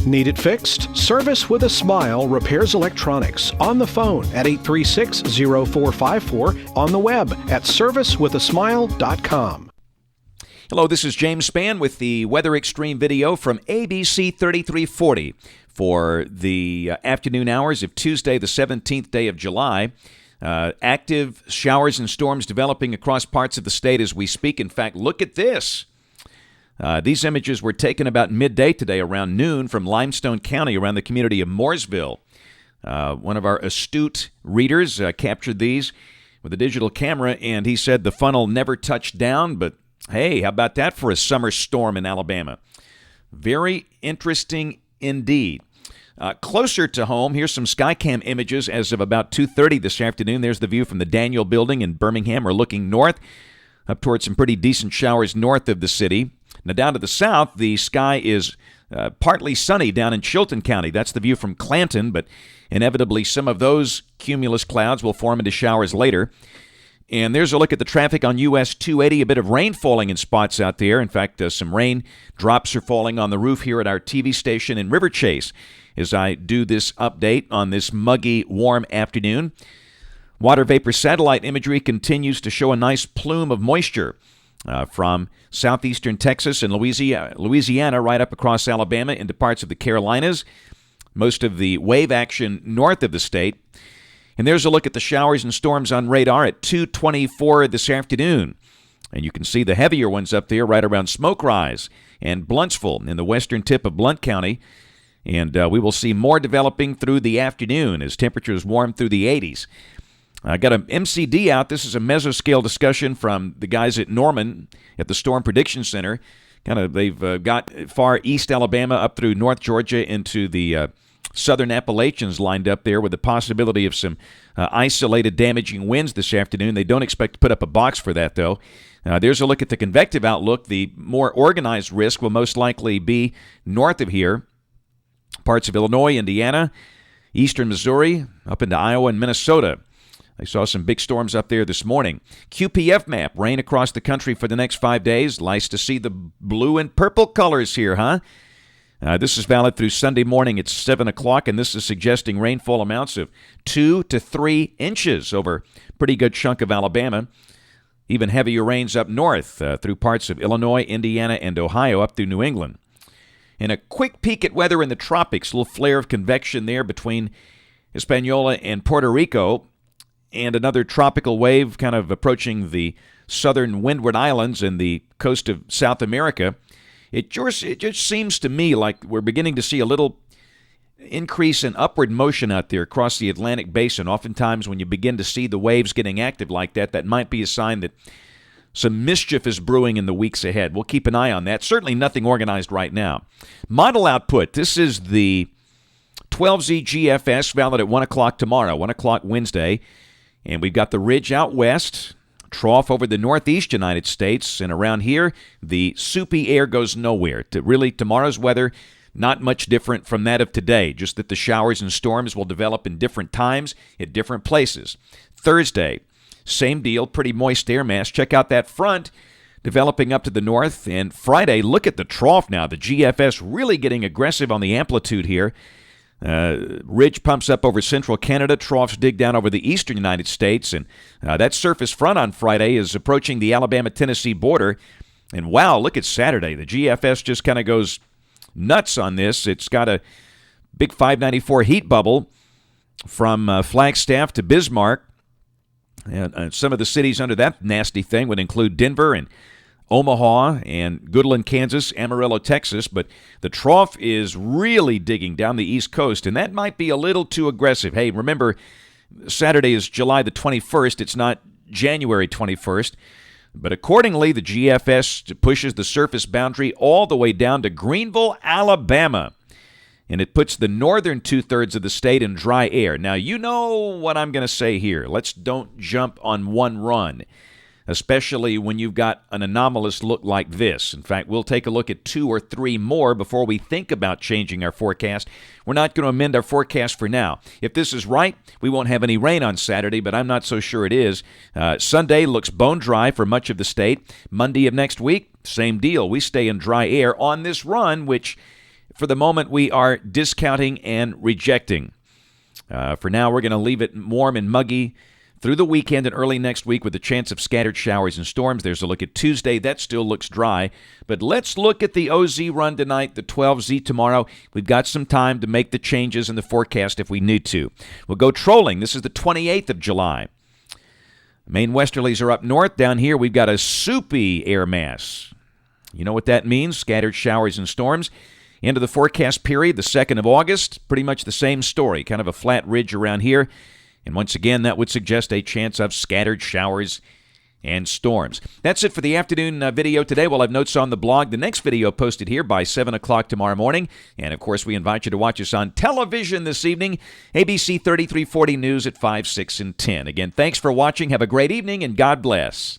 Need it fixed? Service with a Smile repairs electronics. On the phone at 836-0454. On the web at servicewithasmile.com. Hello, this is James Spann with the Weather Xtreme video from ABC 3340 for the afternoon hours of Tuesday, the 17th day of July. Active showers and storms developing across parts of the state as we speak. In fact, look at this. These images were taken about midday today around noon from Limestone County around the community of Mooresville. One of our astute readers captured these with a digital camera, and he said the funnel never touched down, but hey, how about that for a summer storm in Alabama? Very interesting indeed. Closer to home, here's some Skycam images as of about 2:30 this afternoon. There's the view from the Daniel Building in Birmingham. We're looking north, up towards some pretty decent showers north of the city. Now down to the south, the sky is partly sunny down in Chilton County. That's the view from Clanton, but inevitably some of those cumulus clouds will form into showers later. And there's a look at the traffic on US 280, a bit of rain falling in spots out there. In fact, some rain drops are falling on the roof here at our TV station in River Chase as I do this update on this muggy, warm afternoon. Water vapor satellite imagery continues to show a nice plume of moisture from southeastern Texas and Louisiana right up across Alabama into parts of the Carolinas, most of the wave action north of the state. And there's a look at the showers and storms on radar at 2:24 this afternoon. And you can see the heavier ones up there right around Smoke Rise and Bluntsville in the western tip of Blount County. And we will see more developing through the afternoon as temperatures warm through the 80s. I got an MCD out. This is a mesoscale discussion from the guys at Norman at the Storm Prediction Center. They've got far east Alabama up through North Georgia into the southern Appalachians lined up there with the possibility of some isolated damaging winds this afternoon. They don't expect to put up a box for that, though. There's a look at the convective outlook. The more organized risk will most likely be north of here, parts of Illinois, Indiana, eastern Missouri, up into Iowa and Minnesota. I saw some big storms up there this morning. QPF map, rain across the country for the next 5 days. Nice to see the blue and purple colors here, huh? This is valid through Sunday morning at 7 o'clock, and this is suggesting rainfall amounts of 2 to 3 inches over a pretty good chunk of Alabama. Even heavier rains up north through parts of Illinois, Indiana, and Ohio up through New England. And a quick peek at weather in the tropics, a little flare of convection there between Hispaniola and Puerto Rico, and another tropical wave kind of approaching the southern Windward Islands and the coast of South America. It just seems to me like we're beginning to see a little increase in upward motion out there across the Atlantic basin. Oftentimes when you begin to see the waves getting active like that, that might be a sign that some mischief is brewing in the weeks ahead. We'll keep an eye on that. Certainly nothing organized right now. Model output. This is the 12Z GFS, valid at 1 o'clock tomorrow, 1 o'clock Wednesday. And we've got the ridge out west, trough over the northeast United States, and around here, the soupy air goes nowhere. Tomorrow's weather, not much different from that of today, just that the showers and storms will develop in different times at different places. Thursday, same deal, pretty moist air mass. Check out that front developing up to the north. And Friday, look at the trough now. The GFS really getting aggressive on the amplitude here. Ridge pumps up over central Canada, troughs dig down over the eastern United States, and that surface front on Friday is approaching the Alabama-Tennessee border. And wow, look at Saturday. The GFS just kind of goes nuts on this. It's got a big 594 heat bubble from Flagstaff to Bismarck. And some of the cities under that nasty thing would include Denver and Omaha and Goodland, Kansas, Amarillo, Texas, but the trough is really digging down the East Coast, and that might be a little too aggressive. Hey, remember, Saturday is July the 21st. It's not January 21st. But accordingly, the GFS pushes the surface boundary all the way down to Greenville, Alabama, and it puts the northern two-thirds of the state in dry air. Now, you know what I'm going to say here. Let's don't jump on one run, especially when you've got an anomalous look like this. In fact, we'll take a look at 2 or 3 more before we think about changing our forecast. We're not going to amend our forecast for now. If this is right, we won't have any rain on Saturday, but I'm not so sure it is. Sunday looks bone dry for much of the state. Monday of next week, same deal. We stay in dry air on this run, which for the moment, we are discounting and rejecting. For now, we're going to leave it warm and muggy through the weekend and early next week with a chance of scattered showers and storms. There's a look at Tuesday. That still looks dry. But let's look at the OZ run tonight, the 12Z tomorrow. We've got some time to make the changes in the forecast if we need to. We'll go trolling. This is the 28th of July. Main westerlies are up north. Down here, we've got a soupy air mass. You know what that means? Scattered showers and storms. Into the forecast period, the 2nd of August, pretty much the same story, kind of a flat ridge around here. And once again, that would suggest a chance of scattered showers and storms. That's it for the afternoon video today. We'll have notes on the blog. The next video posted here by 7 o'clock tomorrow morning. And, of course, we invite you to watch us on television this evening, ABC 3340 News at 5, 6, and 10. Again, thanks for watching. Have a great evening, and God bless.